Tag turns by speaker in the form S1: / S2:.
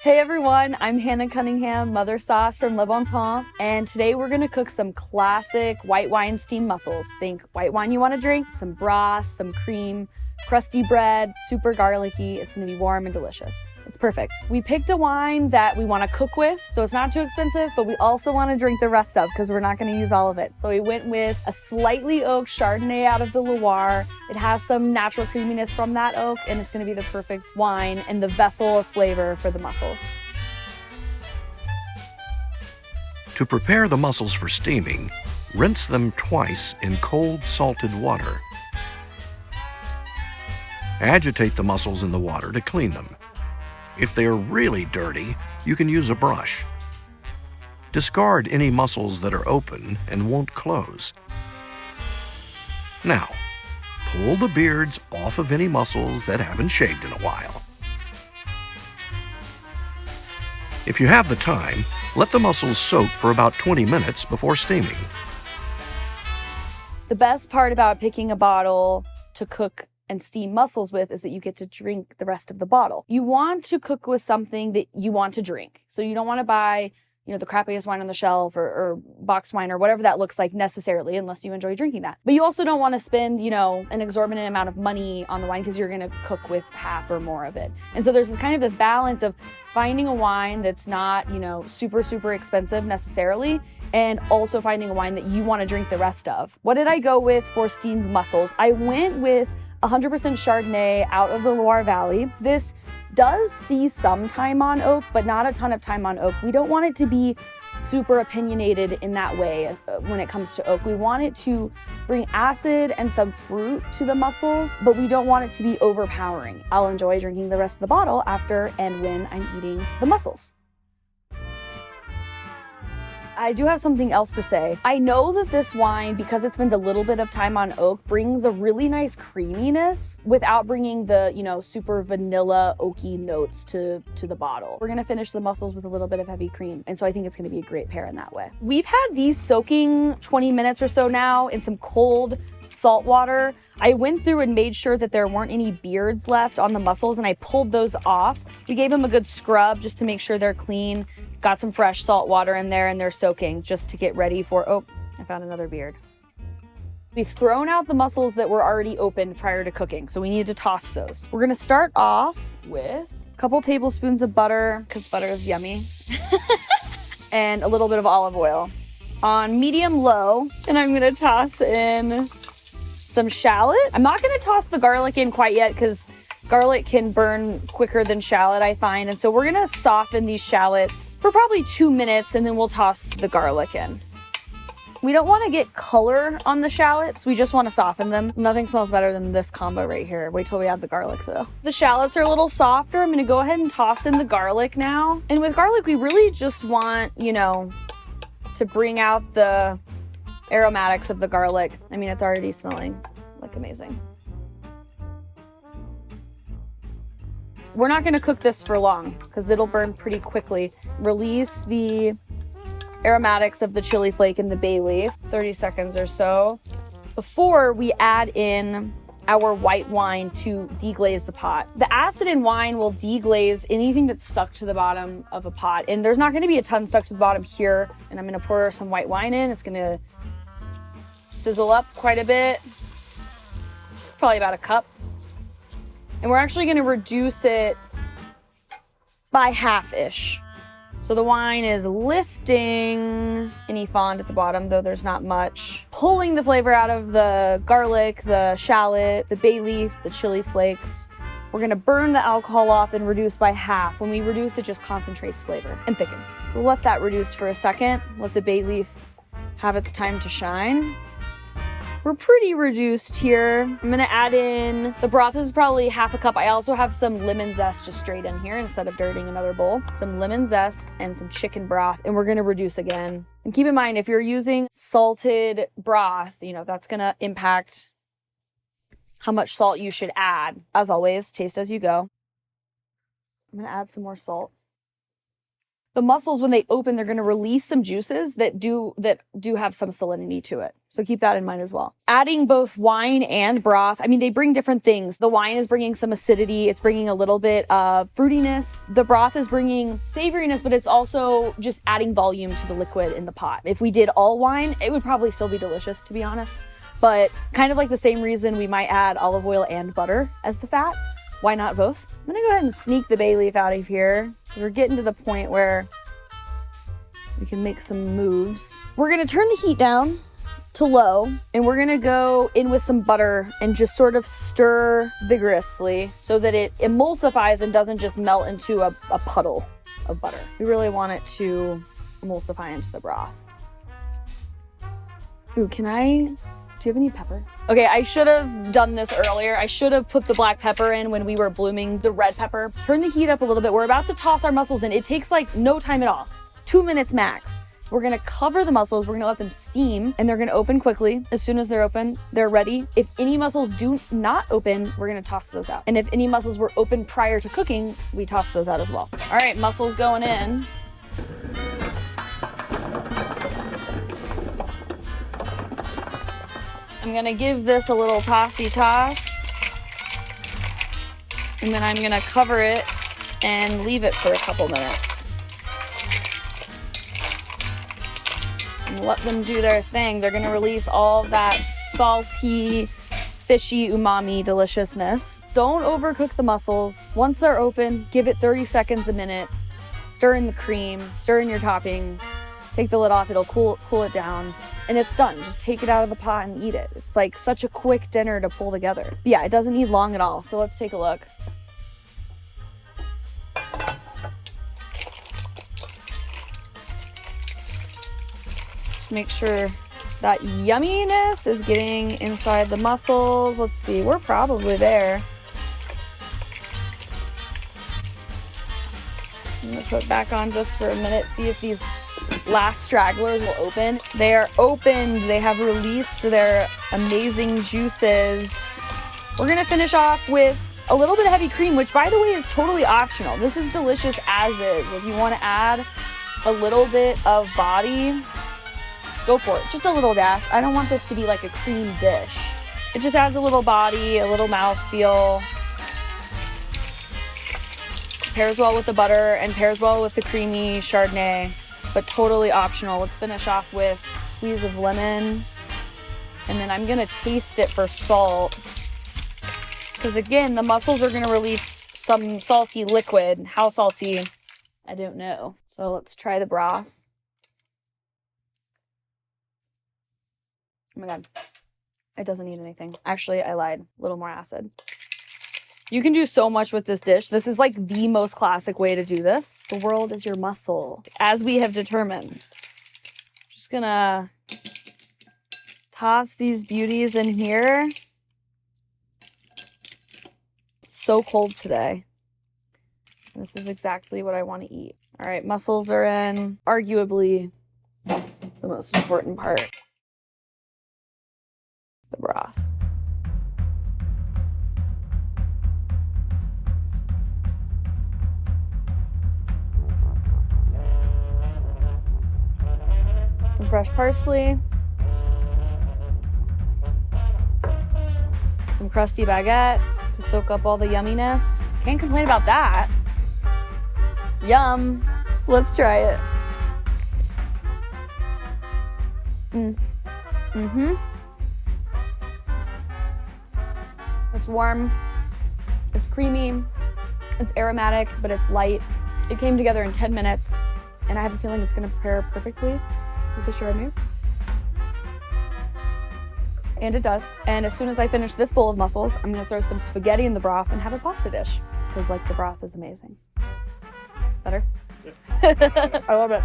S1: Hey everyone, I'm Hannah Cunningham, mother sauce from Bon Temps, and today we're gonna cook some classic white wine steamed mussels. Think white wine you wanna drink, some broth, some cream, crusty bread, super garlicky. It's gonna be warm and delicious. It's perfect. We picked a wine that we wanna cook with, so it's not too expensive, but we also wanna drink the rest of, because we're not gonna use all of it. So we went with a slightly oaked Chardonnay out of the Loire. It has some natural creaminess from that oak, and it's gonna be the perfect wine and the vessel of flavor for the mussels.
S2: To prepare the mussels for steaming, rinse them twice in cold salted water. Agitate the mussels in the water to clean them. If they are really dirty, you can use a brush. Discard any mussels that are open and won't close. Now, pull the beards off of any mussels that haven't shaved in a while. If you have the time, let the mussels soak for about 20 minutes before steaming.
S1: The best part about picking a bottle to cook and steam mussels with is that you get to drink the rest of the bottle. You want to cook with something that you want to drink. So you don't want to buy, the crappiest wine on the shelf or boxed wine or whatever that looks like necessarily, unless you enjoy drinking that. But you also don't want to spend, an exorbitant amount of money on the wine because you're going to cook with half or more of it. And so there's kind of this balance of finding a wine that's not, super, super expensive necessarily, and also finding a wine that you want to drink the rest of. What did I go with for steamed mussels? I went with 100% Chardonnay out of the Loire Valley. This does see some time on oak, but not a ton of time on oak. We don't want it to be super opinionated in that way when it comes to oak. We want it to bring acid and some fruit to the mussels, but we don't want it to be overpowering. I'll enjoy drinking the rest of the bottle after and when I'm eating the mussels. I do have something else to say. I know that this wine, because it spends a little bit of time on oak, brings a really nice creaminess without bringing the, super vanilla oaky notes to the bottle. We're gonna finish the mussels with a little bit of heavy cream, and so I think it's gonna be a great pair in that way. We've had these soaking 20 minutes or so now in some cold salt water. I went through and made sure that there weren't any beards left on the mussels, and I pulled those off. We gave them a good scrub just to make sure they're clean. Got some fresh salt water in there, and they're soaking just to get ready for, oh, I found another beard. We've thrown out the mussels that were already opened prior to cooking, so we need to toss those. We're gonna start off with a couple tablespoons of butter, because butter is yummy, and a little bit of olive oil on medium-low, and I'm gonna toss in some shallot. I'm not gonna toss the garlic in quite yet because garlic can burn quicker than shallot, I find. And so we're gonna soften these shallots for probably 2 minutes, and then we'll toss the garlic in. We don't wanna get color on the shallots. We just wanna soften them. Nothing smells better than this combo right here. Wait till we add the garlic though. The shallots are a little softer. I'm gonna go ahead and toss in the garlic now. And with garlic, we really just want, to bring out the aromatics of the garlic. I mean, it's already smelling like amazing. We're not gonna cook this for long because it'll burn pretty quickly. Release the aromatics of the chili flake and the bay leaf, 30 seconds or so, before we add in our white wine to deglaze the pot. The acid in wine will deglaze anything that's stuck to the bottom of a pot, and there's not gonna be a ton stuck to the bottom here. And I'm gonna pour some white wine in. It's gonna sizzle up quite a bit, probably about a cup. And we're actually gonna reduce it by half-ish. So the wine is lifting any fond at the bottom, though there's not much. Pulling the flavor out of the garlic, the shallot, the bay leaf, the chili flakes. We're gonna burn the alcohol off and reduce by half. When we reduce, it just concentrates flavor and thickens. So we'll let that reduce for a second. Let the bay leaf have its time to shine. We're pretty reduced here. I'm gonna add in the broth. This is probably half a cup. I also have some lemon zest just straight in here instead of dirtying another bowl. Some lemon zest and some chicken broth, and we're gonna reduce again. And keep in mind, if you're using salted broth, that's gonna impact how much salt you should add. As always, taste as you go. I'm gonna add some more salt. The mussels, when they open, they're going to release some juices that do have some salinity to it. So keep that in mind as well. Adding both wine and broth, I mean, they bring different things. The wine is bringing some acidity. It's bringing a little bit of fruitiness. The broth is bringing savoriness, but it's also just adding volume to the liquid in the pot. If we did all wine, it would probably still be delicious, to be honest. But kind of like the same reason we might add olive oil and butter as the fat. Why not both? I'm gonna go ahead and sneak the bay leaf out of here. We're getting to the point where we can make some moves. We're gonna turn the heat down to low, and we're gonna go in with some butter and just sort of stir vigorously so that it emulsifies and doesn't just melt into a puddle of butter. We really want it to emulsify into the broth. Ooh, do you have any pepper? Okay, I should have done this earlier. I should have put the black pepper in when we were blooming the red pepper. Turn the heat up a little bit. We're about to toss our mussels in. It takes like no time at all. 2 minutes max. We're gonna cover the mussels. We're gonna let them steam, and they're gonna open quickly. As soon as they're open, they're ready. If any mussels do not open, we're gonna toss those out. And if any mussels were open prior to cooking, we toss those out as well. All right, mussels going in. I'm gonna give this a little tossy toss, and then I'm gonna cover it and leave it for a couple minutes. And let them do their thing. They're gonna release all that salty, fishy, umami deliciousness. Don't overcook the mussels. Once they're open, give it 30 seconds a minute. Stir in the cream, stir in your toppings, take the lid off, it'll cool it down. And it's done. Just take it out of the pot and eat it. It's like such a quick dinner to pull together. But yeah, it doesn't need long at all. So let's take a look. Just make sure that yumminess is getting inside the mussels. Let's see, we're probably there. I'm gonna put it back on just for a minute, see if these last stragglers will open. They are opened. They have released their amazing juices. We're gonna finish off with a little bit of heavy cream, which by the way is totally optional. This is delicious as is. If you want to add a little bit of body, go for it. Just a little dash. I don't want this to be like a cream dish. It just adds a little body, a little mouthfeel. Pairs well with the butter and pairs well with the creamy Chardonnay. But totally optional. Let's finish off with a squeeze of lemon. And then I'm gonna taste it for salt. Because again, the mussels are gonna release some salty liquid. How salty, I don't know. So let's try the broth. Oh my God, it doesn't need anything. Actually, I lied, a little more acid. You can do so much with this dish. This is like the most classic way to do this. The world is your mussel, as we have determined. Just gonna toss these beauties in here. It's so cold today. This is exactly what I want to eat. All right, mussels are in. Arguably the most important part. The broth. Some fresh parsley, some crusty baguette to soak up all the yumminess. Can't complain about that. Yum. Let's try it. It's warm, it's creamy, it's aromatic, but it's light. It came together in 10 minutes, and I have a feeling it's gonna pair perfectly with the Chardonnay. And it does. And as soon as I finish this bowl of mussels, I'm gonna throw some spaghetti in the broth and have a pasta dish. Because like the broth is amazing. Better? Yeah. I love it.